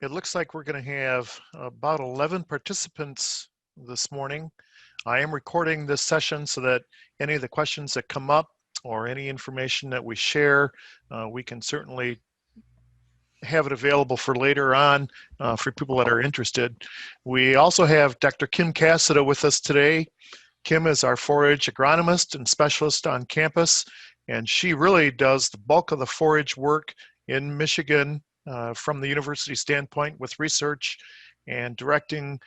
it looks like we're going to have about 11 participants this morning. I am recording this session so that any of the questions that come up or any information that we share, we can certainly have it available for later on for people that are interested. We also have Dr. Kim Cassida with us today. Kim is our forage agronomist and specialist on campus, and she really does the bulk of the forage work in Michigan from the university standpoint with research and directing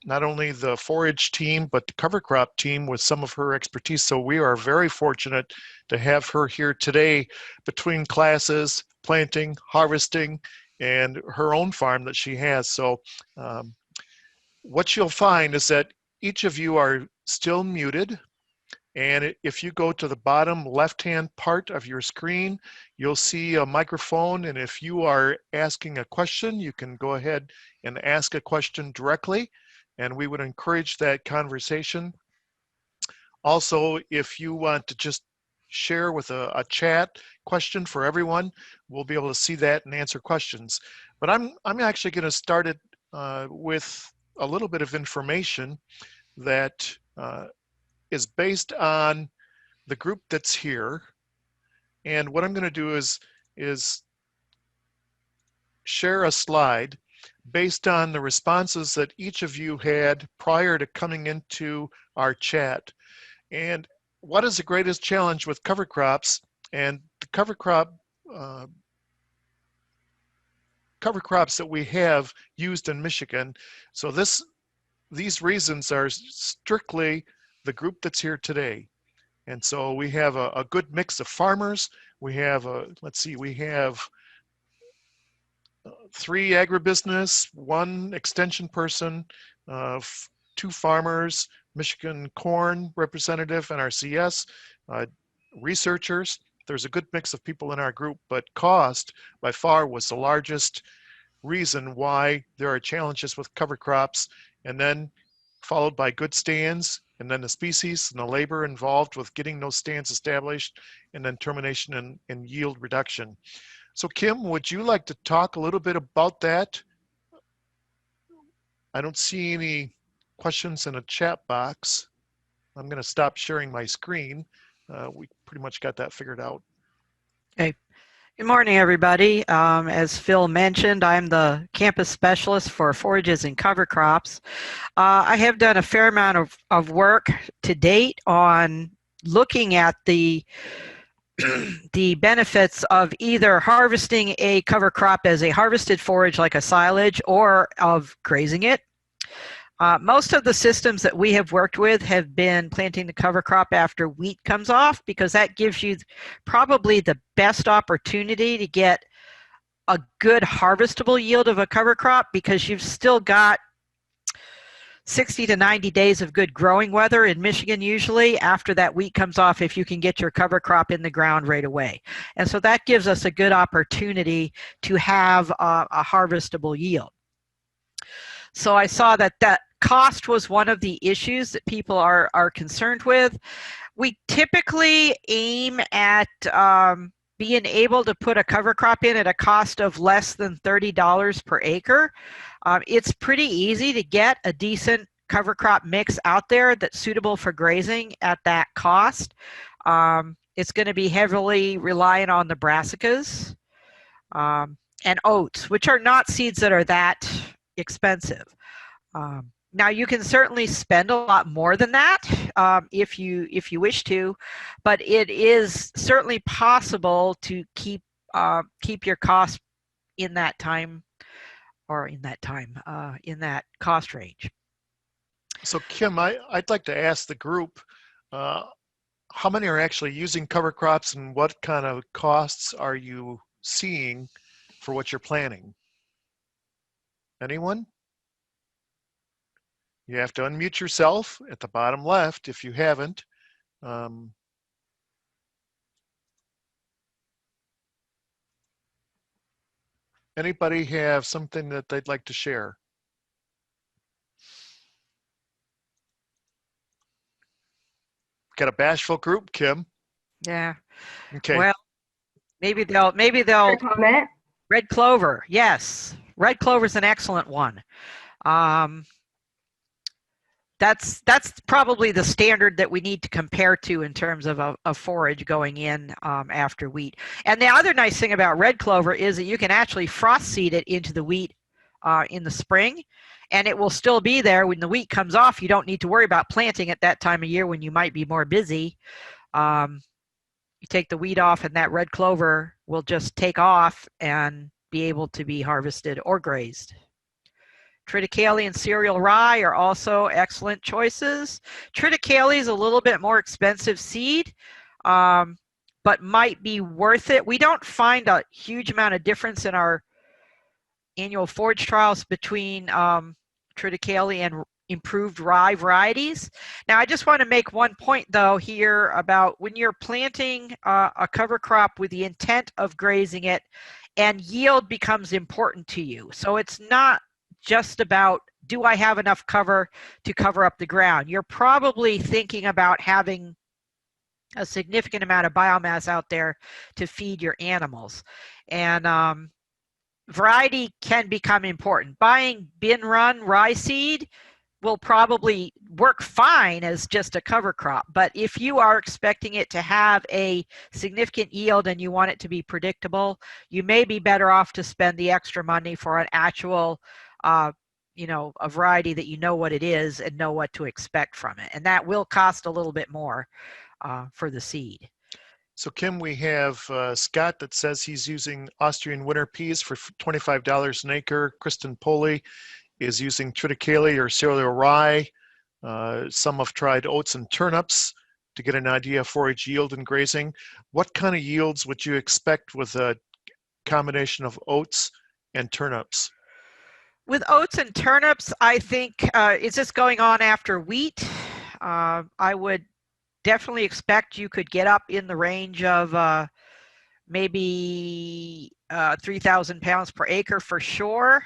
not only the forage team, but the cover crop team with some of her expertise. So we are very fortunate to have her here today between classes, planting, harvesting, and her own farm that she has. So what you'll find is that each of you are still muted. And if you go to the bottom left-hand part of your screen, you'll see a microphone. And if you are asking a question, you can go ahead and ask a question directly. And we would encourage that conversation. Also, if you want to just share with a chat question for everyone, we'll be able to see that and answer questions. But I'm actually going to start it with a little bit of information that is based on the group that's here. And what I'm going to do is share a slide based on the responses that each of you had prior to coming into our chat. And what is the greatest challenge with cover crops? And the cover crops that we have used in Michigan. So these reasons are strictly the group that's here today. And so we have a good mix of farmers. We have, we have 3 agribusiness, 1 extension person, 2 farmers, Michigan corn representative, NRCS, researchers. There's a good mix of people in our group, but cost by far was the largest reason why there are challenges with cover crops, and then followed by good stands, and then the species and the labor involved with getting those stands established, and then termination and yield reduction. So Kim, would you like to talk a little bit about that? I don't see any questions in a chat box. I'm going to stop sharing my screen. We pretty much got that figured out. Okay. Good morning, everybody. As Phil mentioned, I'm the campus specialist for forages and cover crops. I have done a fair amount of work to date on looking at the benefits of either harvesting a cover crop as a harvested forage like a silage or of grazing it. Most of the systems that we have worked with have been planting the cover crop after wheat comes off, because that gives you probably the best opportunity to get a good harvestable yield of a cover crop, because you've still got 60 to 90 days of good growing weather in Michigan usually after that wheat comes off, if you can get your cover crop in the ground right away. And so that gives us a good opportunity to have a harvestable yield. So I saw that cost was one of the issues that people are concerned with. We typically aim at being able to put a cover crop in at a cost of less than $30 per acre. It's pretty easy to get a decent cover crop mix out there that's suitable for grazing at that cost. It's going to be heavily reliant on the brassicas and oats, which are not seeds that are that expensive. Now you can certainly spend a lot more than that if you wish to, but it is certainly possible to keep your costs in that time, or in that cost range. So Kim, I'd like to ask the group, how many are actually using cover crops, and what kind of costs are you seeing for what you're planning? Anyone? You have to unmute yourself at the bottom left if you haven't. Anybody have something that they'd like to share? Got a bashful group, Kim. Yeah. Okay. Well, maybe they'll comment. Red clover, yes. Red clover is an excellent one. Um, that's probably the standard that we need to compare to in terms of a forage going in after wheat. And the other nice thing about red clover is that you can actually frost seed it into the wheat in the spring, and it will still be there when the wheat comes off. You don't need to worry about planting at that time of year when you might be more busy. You take the wheat off, and that red clover will just take off and be able to be harvested or grazed. Triticale and cereal rye are also excellent choices. Triticale is a little bit more expensive seed, but might be worth it. We don't find a huge amount of difference in our annual forage trials between triticale and improved rye varieties. Now, I just want to make one point, though, here about when you're planting a cover crop with the intent of grazing it, and yield becomes important to you. So it's not just about, do I have enough cover to cover up the ground? You're probably thinking about having a significant amount of biomass out there to feed your animals. And variety can become important. Buying bin run rye seed will probably work fine as just a cover crop, but if you are expecting it to have a significant yield and you want it to be predictable, you may be better off to spend the extra money for an actual a variety that you know what it is and know what to expect from it, and that will cost a little bit more for the seed. So Kim, we have Scott that says he's using Austrian winter peas for $25 an acre. Kristen Poley is using triticale or cereal rye. Some have tried oats and turnips to get an idea of forage yield and grazing. What kind of yields would you expect with a combination of oats and turnips? With oats and turnips, I think, is this going on after wheat? I would definitely expect you could get up in the range of maybe 3,000 pounds per acre for sure.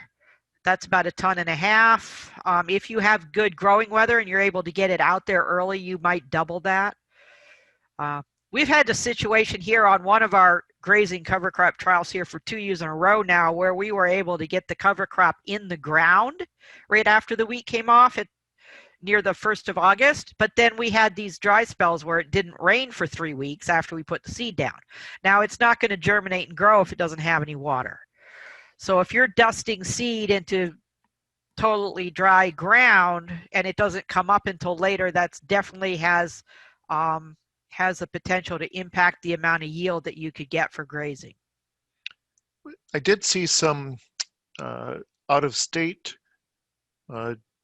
That's about 1.5 tons. If you have good growing weather and you're able to get it out there early, you might double that. We've had a situation here on one of our grazing cover crop trials here for 2 years in a row now where we were able to get the cover crop in the ground right after the wheat came off near the 1st of August, but then we had these dry spells where it didn't rain for 3 weeks after we put the seed down. Now it's not going to germinate and grow if it doesn't have any water. So if you're dusting seed into totally dry ground and it doesn't come up until later, that's definitely has the potential to impact the amount of yield that you could get for grazing. I did see some out-of-state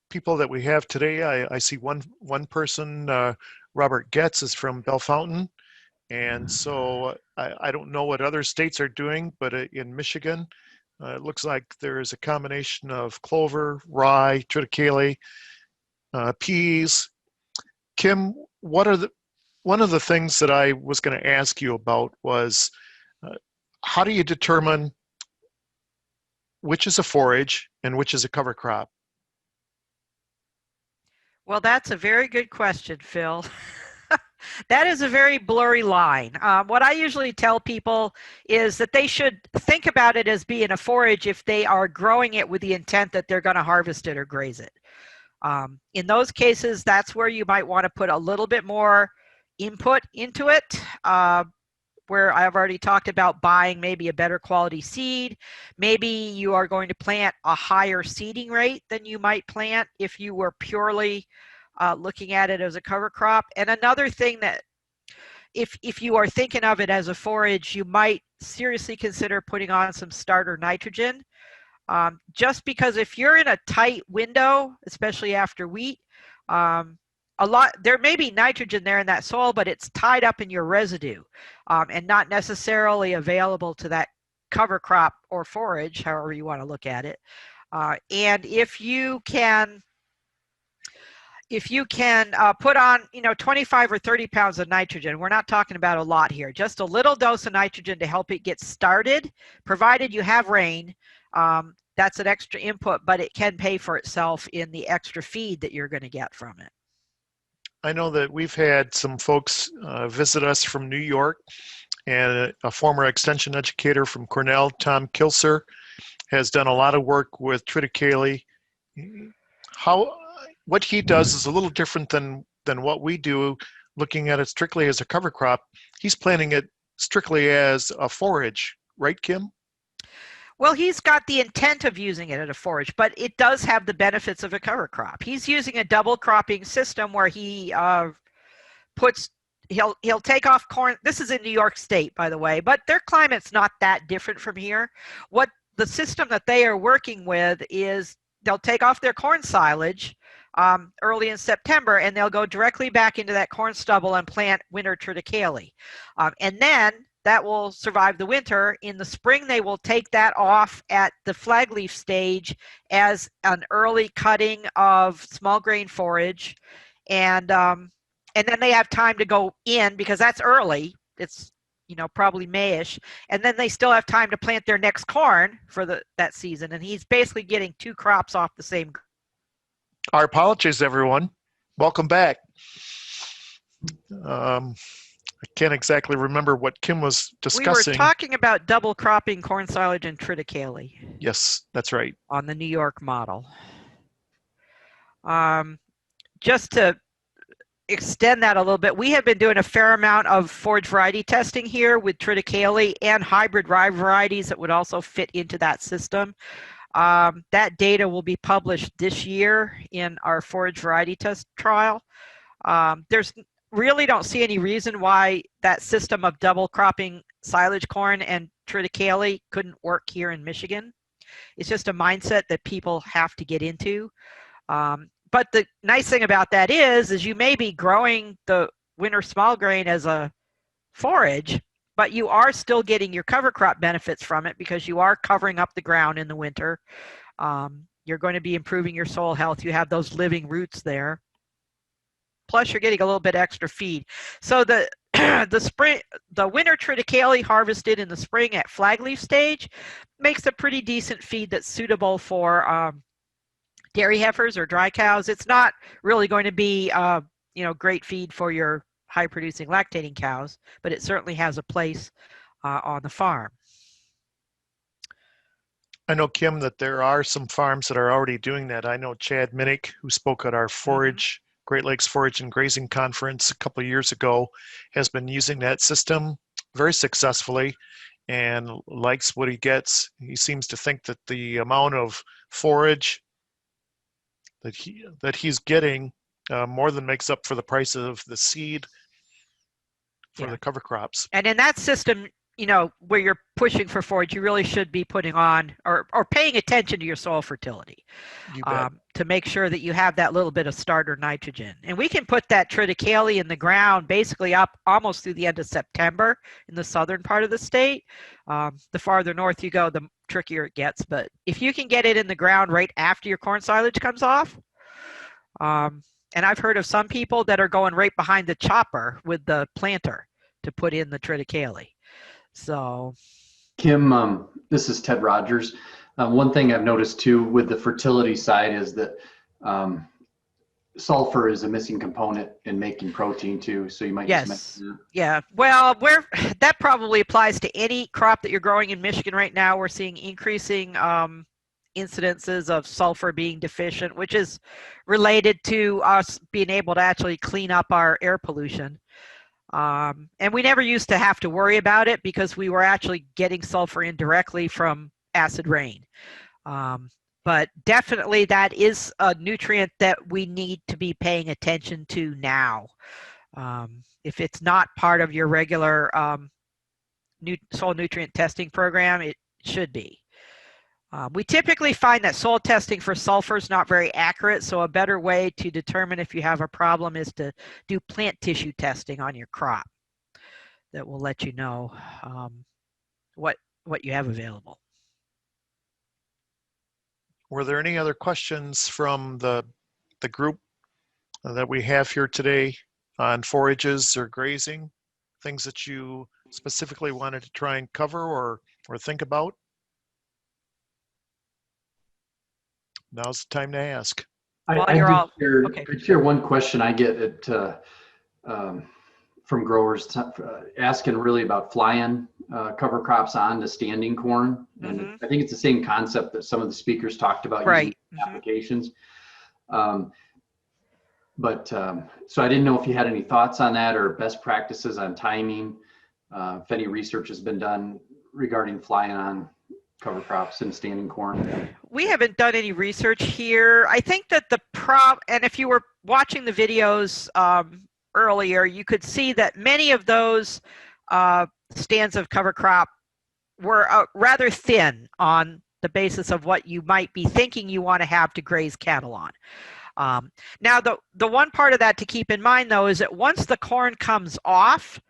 people that we have today. I see one person, Robert Getz, is from Bellefontaine, and so I don't know what other states are doing, but in Michigan, it looks like there is a combination of clover, rye, triticale, peas. Kim, one of the things that I was going to ask you about was how do you determine which is a forage and which is a cover crop? Well, that's a very good question, Phil. That is a very blurry line. What I usually tell people is that they should think about it as being a forage if they are growing it with the intent that they're going to harvest it or graze it. In those cases, that's where you might want to put a little bit more input into it, where I've already talked about buying maybe a better quality seed. Maybe you are going to plant a higher seeding rate than you might plant if you were purely looking at it as a cover crop. And another thing that if you are thinking of it as a forage, you might seriously consider putting on some starter nitrogen. Just because if you're in a tight window, especially after wheat, there may be nitrogen there in that soil, but it's tied up in your residue and not necessarily available to that cover crop or forage, however you want to look at it. And if you can put on 25 or 30 pounds of nitrogen, we're not talking about a lot here, just a little dose of nitrogen to help it get started, provided you have rain. That's an extra input, but it can pay for itself in the extra feed that you're going to get from it. I know that we've had some folks visit us from New York, and a former extension educator from Cornell, Tom Kilser, has done a lot of work with triticale. What he does is a little different than what we do, looking at it strictly as a cover crop. He's planting it strictly as a forage, right, Kim? Well, he's got the intent of using it as a forage, but it does have the benefits of a cover crop. He's using a double cropping system where he he'll take off corn. This is in New York State, by the way, but their climate's not that different from here. What the system that they are working with is they'll take off their corn silage early in September, and they'll go directly back into that corn stubble and plant winter triticale. And then that will survive the winter. In the spring, they will take that off at the flag leaf stage as an early cutting of small grain forage. And then they have time to go in because that's early. It's, probably Mayish. And then they still have time to plant their next corn for that season. And he's basically getting 2 crops off the same. Our apologies, everyone. Welcome back. I can't exactly remember what Kim was discussing. We were talking about double cropping corn silage and triticale. Yes, that's right. On the New York model. Just to extend that a little bit, we have been doing a fair amount of forage variety testing here with triticale and hybrid rye varieties that would also fit into that system. That data will be published this year in our forage variety test trial. There's really don't see any reason why that system of double cropping silage corn and triticale couldn't work here in Michigan. It's just a mindset that people have to get into. But the nice thing about that is you may be growing the winter small grain as a forage, but you are still getting your cover crop benefits from it because you are covering up the ground in the winter. You're going to be improving your soil health. You have those living roots there. Plus, you're getting a little bit extra feed. So the winter triticale harvested in the spring at flag leaf stage makes a pretty decent feed that's suitable for dairy heifers or dry cows. It's not really going to be great feed for your high producing lactating cows, but it certainly has a place on the farm. I know, Kim, that there are some farms that are already doing that. I know Chad Minnick, who spoke at our forage Great Lakes Forage and Grazing Conference a couple of years ago, has been using that system very successfully and likes what he gets. He seems to think that the amount of forage that he's getting more than makes up for the price of the seed for the cover crops. And in that system, where you're pushing for forage, you really should be putting on or paying attention to your soil fertility to make sure that you have that little bit of starter nitrogen. And we can put that triticale in the ground basically up almost through the end of September in the southern part of the state. The farther north you go, the trickier it gets. But if you can get it in the ground right after your corn silage comes off, and I've heard of some people that are going right behind the chopper with the planter to put in the triticale. So, Kim, this is Ted Rogers. One thing I've noticed too with the fertility side is that sulfur is a missing component in making protein too. So you might just mention that. Yeah. Well, that probably applies to any crop that you're growing in Michigan right now. We're seeing increasing incidences of sulfur being deficient, which is related to us being able to actually clean up our air pollution. And we never used to have to worry about it because we were actually getting sulfur in directly from acid rain. But definitely that is a nutrient that we need to be paying attention to now. If it's not part of your regular soil nutrient testing program, it should be. We typically find that soil testing for sulfur is not very accurate, so a better way to determine if you have a problem is to do plant tissue testing on your crop. That will let you know what you have available. Were there any other questions from the group that we have here today on forages or grazing? Things that you specifically wanted to try and cover or think about? Now's the time to ask. I share one question I get from growers asking really about fly-in cover crops on to standing corn. And I think it's the same concept that some of the speakers talked about using applications. So I didn't know if you had any thoughts on that or best practices on timing, if any research has been done regarding flying on cover crops and standing corn. We haven't done any research here. I think that and if you were watching the videos earlier, you could see that many of those stands of cover crop were rather thin on the basis of what you might be thinking you want to have to graze cattle on. Now, the one part of that to keep in mind, though, is that once the corn comes off,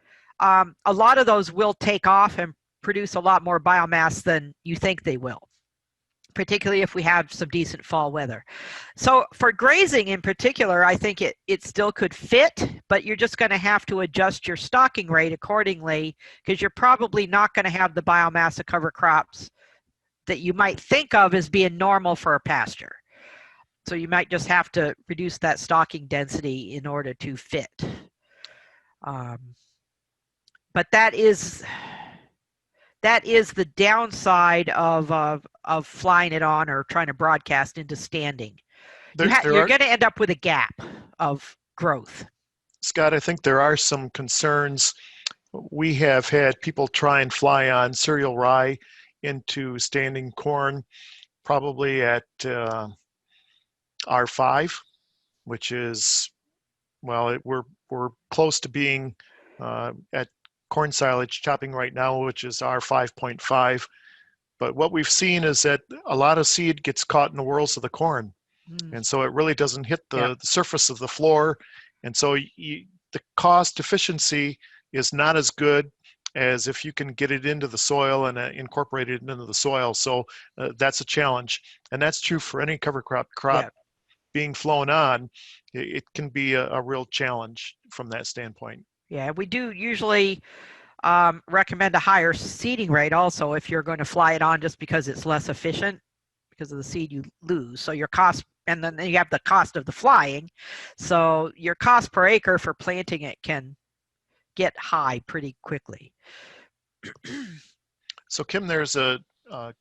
a lot of those will take off and produce a lot more biomass than you think they will, particularly if we have some decent fall weather. So for grazing in particular, I think it still could fit, but you're just going to have to adjust your stocking rate accordingly, because you're probably not going to have the biomass of cover crops that you might think of as being normal for a pasture. So you might just have to reduce that stocking density in order to fit. But that is the downside of flying it on or trying to broadcast into standing. You're going to end up with a gap of growth. Scott, I think there are some concerns. We have had people try and fly on cereal rye into standing corn, probably at R5, which is, well, we're close to being at corn silage chopping right now, which is R5.5. But what we've seen is that a lot of seed gets caught in the whorls of the corn. And so it really doesn't hit the surface of the floor. And so the cost efficiency is not as good as if you can get it into the soil and incorporate it into the soil. So that's a challenge. And that's true for any cover crop being flown on. It can be a real challenge from that standpoint. Yeah, we do usually recommend a higher seeding rate also if you're going to fly it on, just because it's less efficient because of the seed you lose. So your cost, and then you have the cost of the flying. So your cost per acre for planting it can get high pretty quickly. So Kim, there's a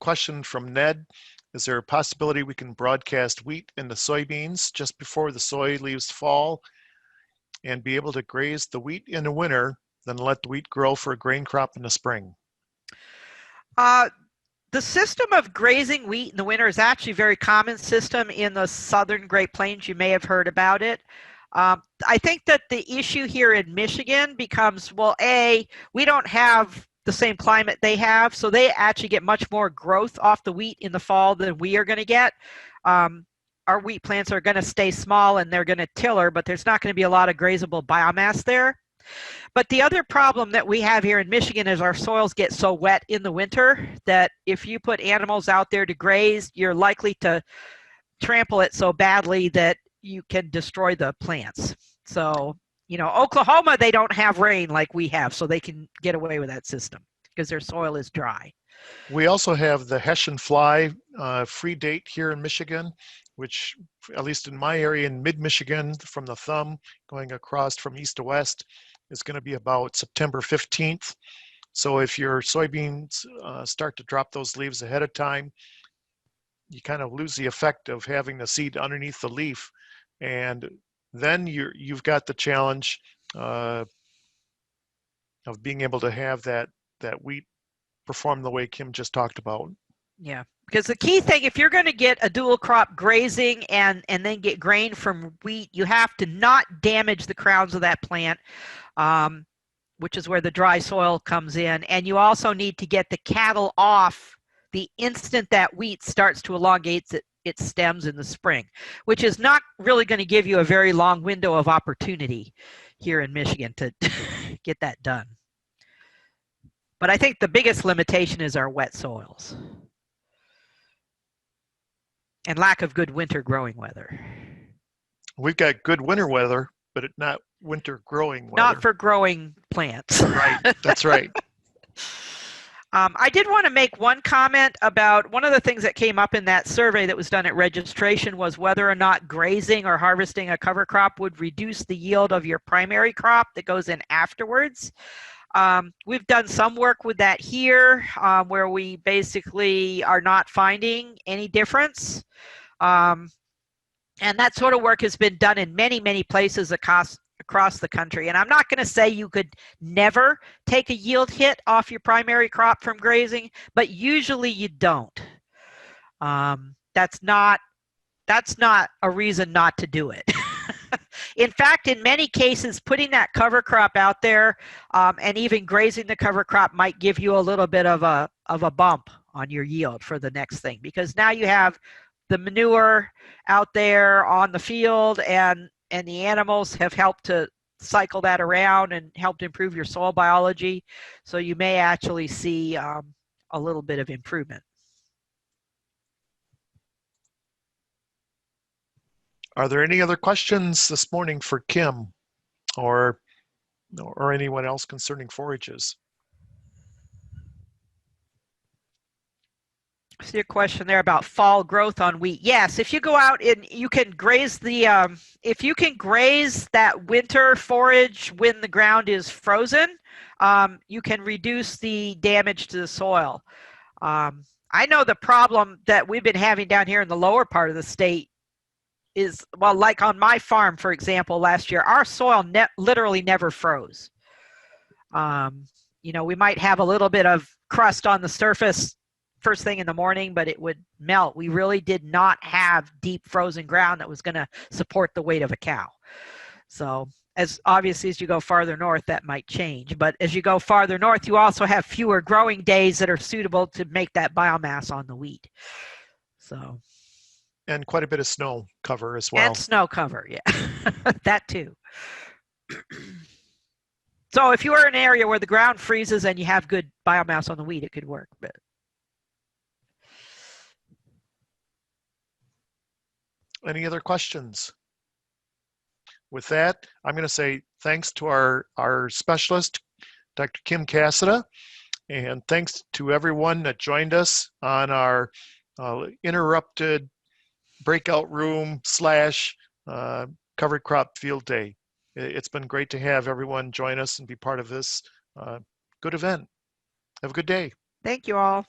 question from Ned. Is there a possibility we can broadcast wheat into soybeans just before the soy leaves fall and be able to graze the wheat in the winter, then let the wheat grow for a grain crop in the spring? The system of grazing wheat in the winter is actually a very common system in the southern Great Plains. You may have heard about it. I think that the issue here in Michigan becomes, well, we don't have the same climate they have, so they actually get much more growth off the wheat in the fall than we are going to get. Our wheat plants are going to stay small and they're going to tiller, but there's not going to be a lot of grazable biomass there. But the other problem that we have here in Michigan is our soils get so wet in the winter that if you put animals out there to graze, you're likely to trample it so badly that you can destroy the plants. So, Oklahoma, they don't have rain like we have, so they can get away with that system because their soil is dry. We also have the Hessian fly free date here in Michigan, which, at least in my area in mid-Michigan, from the thumb going across from east to west, is going to be about September 15th. So if your soybeans start to drop those leaves ahead of time, you kind of lose the effect of having the seed underneath the leaf. And then you've got the challenge of being able to have that wheat perform the way Kim just talked about. Yeah, because the key thing, if you're going to get a dual crop grazing and then get grain from wheat, you have to not damage the crowns of that plant, which is where the dry soil comes in. And you also need to get the cattle off the instant that wheat starts to elongate its stems in the spring, which is not really going to give you a very long window of opportunity here in Michigan to get that done. But I think the biggest limitation is our wet soils and lack of good winter growing weather. We've got good winter weather, but not winter growing weather. Not for growing plants. Right, that's right. I did want to make one comment about one of the things that came up in that survey that was done at registration was whether or not grazing or harvesting a cover crop would reduce the yield of your primary crop that goes in afterwards. We've done some work with that here, where we basically are not finding any difference. And that sort of work has been done in many, many places across the country. And I'm not going to say you could never take a yield hit off your primary crop from grazing, but usually you don't. That's not a reason not to do it. In fact, in many cases, putting that cover crop out there and even grazing the cover crop might give you a little bit of a bump on your yield for the next thing, because now you have the manure out there on the field, and the animals have helped to cycle that around and helped improve your soil biology. So you may actually see a little bit of improvement. Are there any other questions this morning for Kim or anyone else concerning forages? I see a question there about fall growth on wheat. Yes, if you go out and you can graze if you can graze that winter forage when the ground is frozen, you can reduce the damage to the soil. I know the problem that we've been having down here in the lower part of the state is, well, like on my farm, for example, last year, our soil literally never froze. We might have a little bit of crust on the surface first thing in the morning, but it would melt. We really did not have deep frozen ground that was going to support the weight of a cow. So obviously as you go farther north, that might change. But as you go farther north, you also have fewer growing days that are suitable to make that biomass on the wheat. So. And quite a bit of snow cover as well. And snow cover, yeah. That too. So if you are in an area where the ground freezes and you have good biomass on the wheat, it could work. But any other questions? With that, I'm going to say thanks to our specialist, Dr. Kim Cassida, and thanks to everyone that joined us on our interrupted breakout room / covered crop field day. It's been great to have everyone join us and be part of this good event. Have a good day. Thank you all.